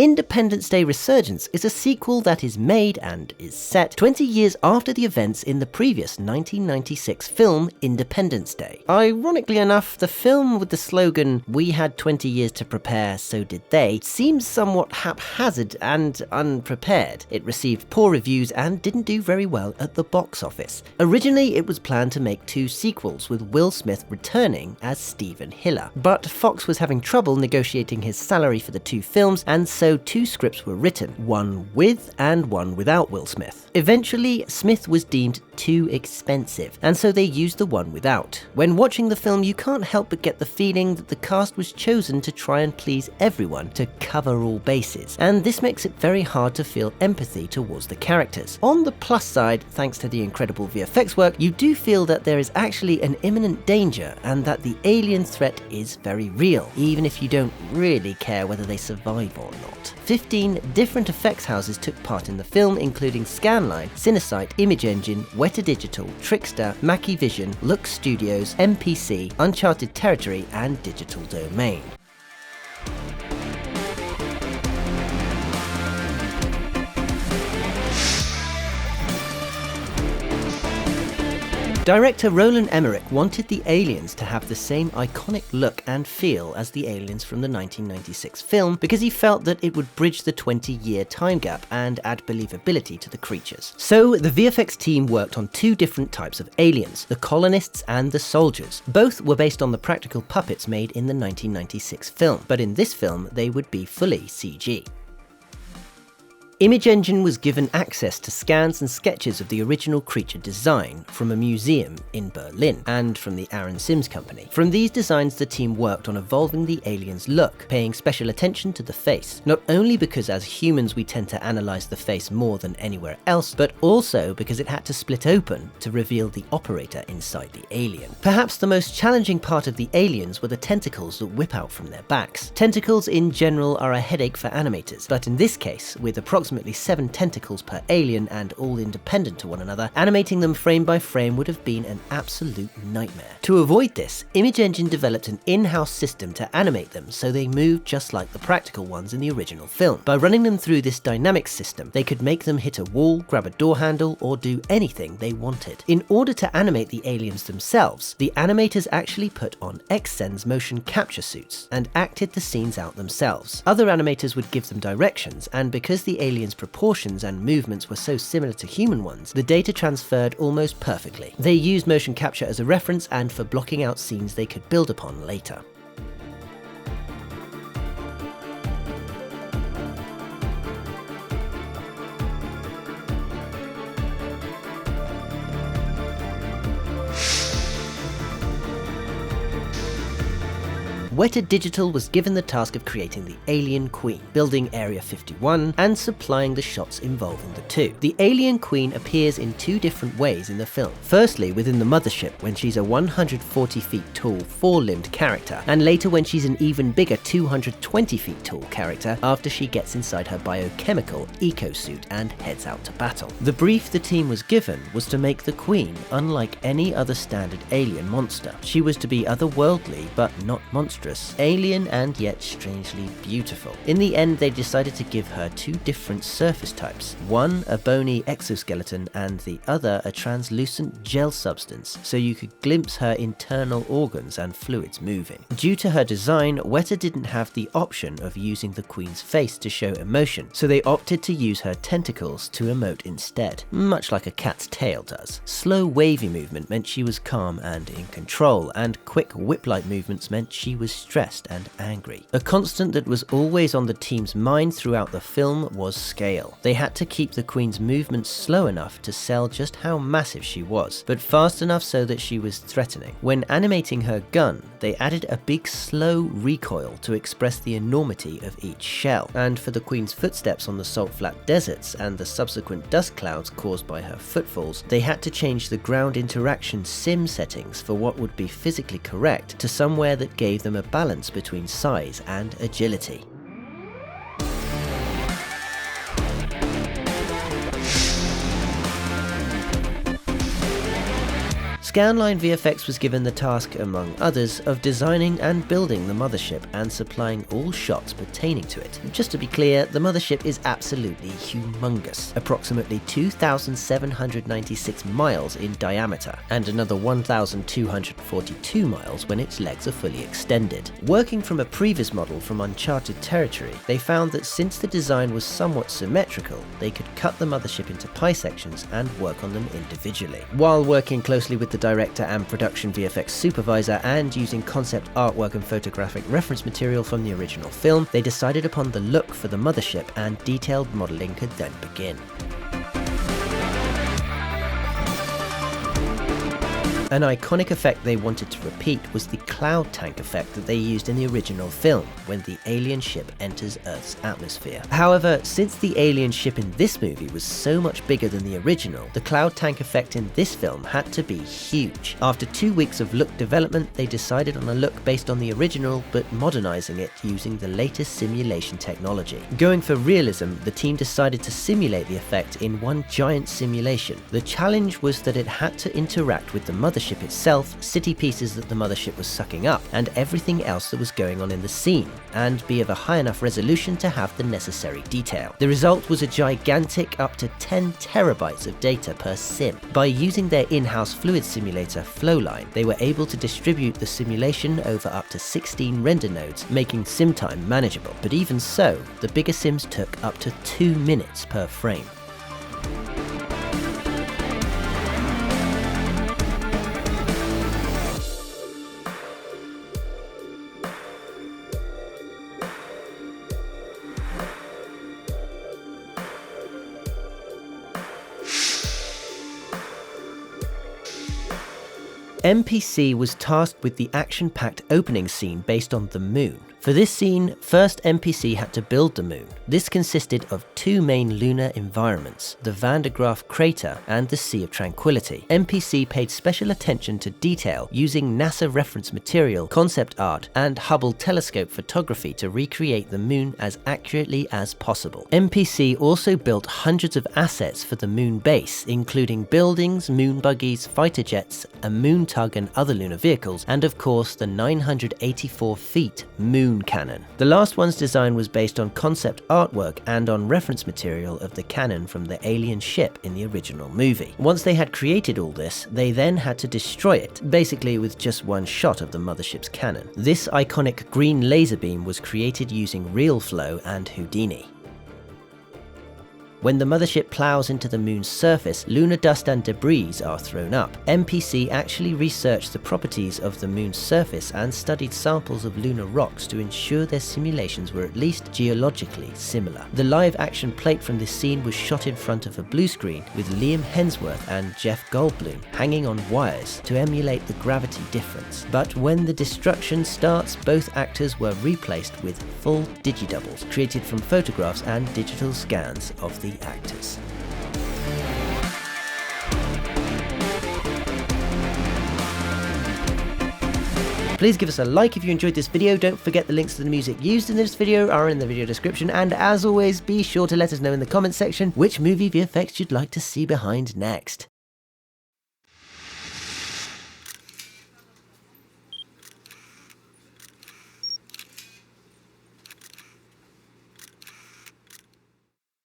Independence Day Resurgence is a sequel that is made and is set 20 years after the events in the previous 1996 film Independence Day. Ironically enough, the film with the slogan, "We had 20 years to prepare, so did they," seems somewhat haphazard and unprepared. It received poor reviews and didn't do very well at the box office. Originally, it was planned to make 2 sequels, with Will Smith returning as Stephen Hiller. But Fox was having trouble negotiating his salary for the 2 films, and so 2 scripts were written, one with and one without Will Smith. Eventually, Smith was deemed too expensive, and so they used the one without. When watching the film, you can't help but get the feeling that the cast was chosen to try and please everyone, to cover all bases, and this makes it very hard to feel empathy towards the characters. On the plus side, thanks to the incredible VFX work, you do feel that there is actually an imminent danger and that the alien threat is very real, even if you don't really care whether they survive or not. 15 different effects houses took part in the film, including Scanline, Cinesight, Image Engine, Weta Digital, Trickster, Mackie-Vision, Lux Studios, MPC, Uncharted Territory, and Digital Domain. Director Roland Emmerich wanted the aliens to have the same iconic look and feel as the aliens from the 1996 film because he felt that it would bridge the 20-year time gap and add believability to the creatures. So the VFX team worked on 2 different types of aliens, the colonists and the soldiers. Both were based on the practical puppets made in the 1996 film, but in this film they would be fully CG. Image Engine was given access to scans and sketches of the original creature design from a museum in Berlin and from the Aaron Sims Company. From these designs, the team worked on evolving the alien's look, paying special attention to the face, not only because as humans we tend to analyze the face more than anywhere else, but also because it had to split open to reveal the operator inside the alien. Perhaps the most challenging part of the aliens were the tentacles that whip out from their backs. Tentacles in general are a headache for animators, but in this case, with approximately 7 tentacles per alien and all independent to one another, animating them frame by frame would have been an absolute nightmare. To avoid this, Image Engine developed an in-house system to animate them so they moved just like the practical ones in the original film. By running them through this dynamic system, they could make them hit a wall, grab a door handle, or do anything they wanted. In order to animate the aliens themselves, the animators actually put on Xsense motion capture suits and acted the scenes out themselves. Other animators would give them directions, and because the aliens' proportions and movements were so similar to human ones, the data transferred almost perfectly. They used motion capture as a reference and for blocking out scenes they could build upon later. Weta Digital was given the task of creating the Alien Queen, building Area 51, and supplying the shots involving the 2. The Alien Queen appears in 2 different ways in the film. Firstly, within the Mothership, when she's a 140 feet tall, 4-limbed character, and later when she's an even bigger 220 feet tall character after she gets inside her biochemical eco-suit and heads out to battle. The brief the team was given was to make the Queen unlike any other standard alien monster. She was to be otherworldly, but not monstrous. Alien and yet strangely beautiful. In the end, they decided to give her 2 different surface types, one a bony exoskeleton and the other a translucent gel substance, so you could glimpse her internal organs and fluids moving. Due to her design, Weta didn't have the option of using the Queen's face to show emotion, so they opted to use her tentacles to emote instead, much like a cat's tail does. Slow wavy movement meant she was calm and in control, and quick whip-like movements meant she was stressed and angry. A constant that was always on the team's mind throughout the film was scale. They had to keep the Queen's movements slow enough to sell just how massive she was, but fast enough so that she was threatening. When animating her gun, they added a big slow recoil to express the enormity of each shell, and for the Queen's footsteps on the salt-flat deserts and the subsequent dust clouds caused by her footfalls, they had to change the ground interaction sim settings for what would be physically correct to somewhere that gave them a balance between size and agility. Scanline VFX was given the task, among others, of designing and building the mothership and supplying all shots pertaining to it. Just to be clear, the mothership is absolutely humongous, approximately 2,796 miles in diameter, and another 1,242 miles when its legs are fully extended. Working from a previous model from uncharted territory, they found that since the design was somewhat symmetrical, they could cut the mothership into pie sections and work on them individually. While working closely with the director and production VFX supervisor and using concept artwork and photographic reference material from the original film, they decided upon the look for the mothership and detailed modeling could then begin. An iconic effect they wanted to repeat was the cloud tank effect that they used in the original film, when the alien ship enters Earth's atmosphere. However, since the alien ship in this movie was so much bigger than the original, the cloud tank effect in this film had to be huge. After 2 weeks of look development, they decided on a look based on the original, but modernizing it using the latest simulation technology. Going for realism, the team decided to simulate the effect in one giant simulation. The challenge was that it had to interact with the mothership itself, city pieces that the mothership was sucking up, and everything else that was going on in the scene, and be of a high enough resolution to have the necessary detail. The result was a gigantic up to 10 terabytes of data per sim. By using their in-house fluid simulator Flowline, they were able to distribute the simulation over up to 16 render nodes, making sim time manageable. But even so, the bigger sims took up to 2 minutes per frame. MPC was tasked with the action-packed opening scene based on the moon. For this scene, first MPC had to build the moon. This consisted of 2 main lunar environments, the Van de Graaff crater and the Sea of Tranquility. MPC paid special attention to detail using NASA reference material, concept art, and Hubble telescope photography to recreate the moon as accurately as possible. MPC also built hundreds of assets for the moon base, including buildings, moon buggies, fighter jets, a moon tug and other lunar vehicles, and of course the 984 feet moon cannon. The last one's design was based on concept artwork and on reference material of the cannon from the alien ship in the original movie. Once they had created all this, they then had to destroy it, basically with just one shot of the mothership's cannon. This iconic green laser beam was created using RealFlow and Houdini. When the mothership plows into the moon's surface, lunar dust and debris are thrown up. MPC actually researched the properties of the moon's surface and studied samples of lunar rocks to ensure their simulations were at least geologically similar. The live-action plate from this scene was shot in front of a blue screen with Liam Hemsworth and Jeff Goldblum hanging on wires to emulate the gravity difference. But when the destruction starts, both actors were replaced with full digidoubles created from photographs and digital scans of the actors. Please give us a like if you enjoyed this video. Don't forget the links to the music used in this video are in the video description, and as always, be sure to let us know in the comments section which movie VFX you'd like to see behind next.